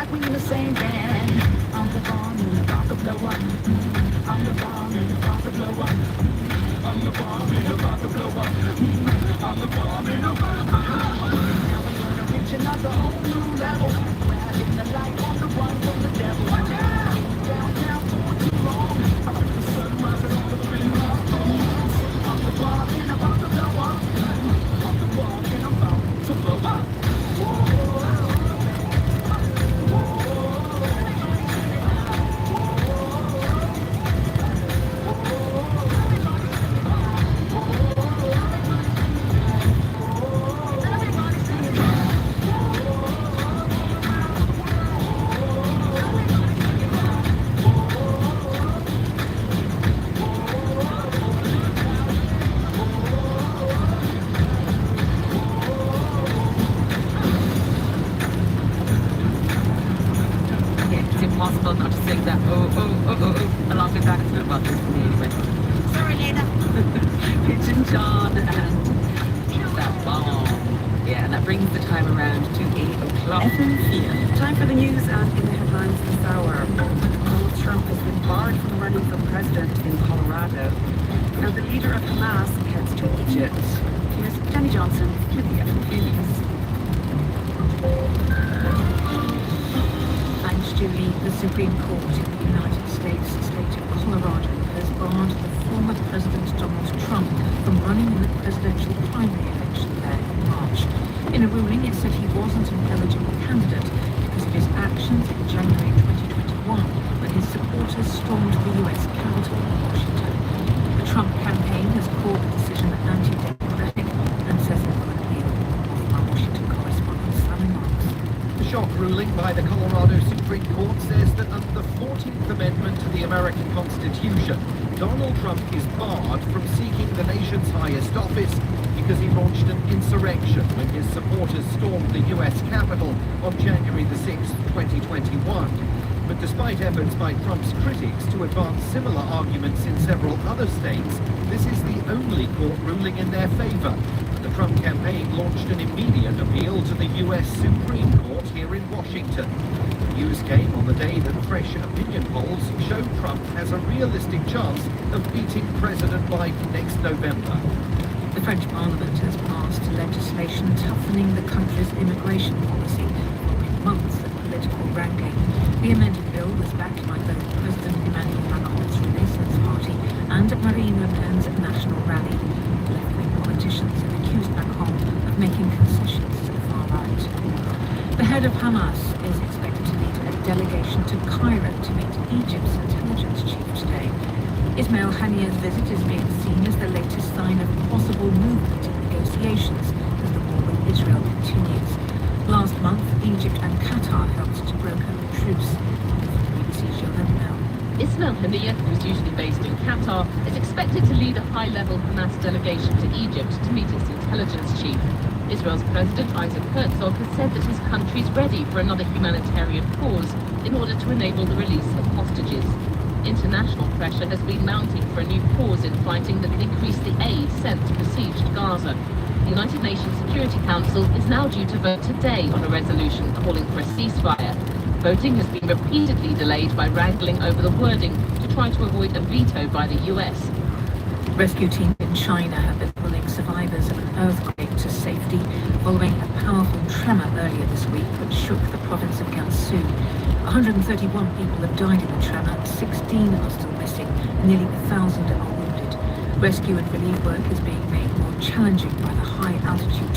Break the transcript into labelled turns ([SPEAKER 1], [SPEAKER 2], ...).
[SPEAKER 1] like we in the same band. I'm the bomb and about to blow up. I'm the bomb and about to blow up. I'm the bomb and about to blow up. I'm the bomb and about to blow up. Now we're gonna reach another whole new level. We're having the light on the run from the devil. Watch out! Downtown for too long. I feel the sun rising all over me. I'm the bomb and about to blow up. I'm the bomb and about to blow up.
[SPEAKER 2] Impossible not to sing that along with that. Well, this is me anyway. Sorry, Lena. Pigeon John and that bomb. Yeah, and that brings the time around to 8 o'clock.
[SPEAKER 3] Time for the news, and in the headlines this hour, Donald Trump has been barred from running for president in Colorado. Now the leader of Hamas heads to Egypt. Here's Jenny Johnson with the FNP News. Julie, the Supreme Court in the United States state of Colorado has barred the former President Donald Trump from running in the presidential primary election there in March. In a ruling, it said he wasn't an eligible candidate because of his actions in January 2021 when his supporters stormed the U.S. Capitol in Washington. The Trump campaign has called the decision anti-democratic and says it will appeal. Our Washington correspondent Simon Marks.
[SPEAKER 4] The shock ruling by the Colorado Supreme Court says that under the 14th Amendment to the American Constitution, Donald Trump is barred from seeking the nation's highest office because he launched an insurrection when his supporters stormed the U.S. Capitol on January the 6th, 2021. But despite efforts by Trump's critics to advance similar arguments in several other states, this is the only court ruling in their favor. The Trump campaign launched an immediate appeal to the U.S. Supreme Court here in Washington. The news came on the day that fresh opinion polls show Trump has a realistic chance of beating President Biden next November.
[SPEAKER 3] The French Parliament has passed legislation toughening the country's immigration policy following months of political wrangling. The amended bill was backed by both President Emmanuel Macron's Renaissance Party and Marine Le Pen's National Rally. Left-wing politicians have accused Macron of making concessions to the far right. The head of Hamas is expected to lead a delegation to Cairo to meet Egypt's intelligence chief today. Ismail Haniyeh's visit is being seen as the latest sign of possible movement in negotiations as the war with Israel continues. Last month, Egypt and Qatar helped to broker a truce. BBC's Yolan now.
[SPEAKER 5] Ismail Haniyeh, who's usually based in Qatar, is expected to lead a high-level Hamas delegation to Egypt to meet its intelligence chief. Israel's President Isaac Herzog has said that his country is ready for another humanitarian pause in order to enable the release of hostages. International pressure has been mounting for a new pause in fighting that will increase the aid sent to besieged Gaza. The United Nations Security Council is now due to vote today on a resolution calling for a ceasefire. Voting has been repeatedly delayed by wrangling over the wording to try to avoid a veto by the US.
[SPEAKER 3] Rescue teams in China have been pulling survivors of an earthquake to safety following a powerful tremor earlier this week that shook the province of Gansu. 131 people have died in the tremor, 16 are still missing, and nearly 1,000 are wounded. Rescue and relief work is being made more challenging by the high altitude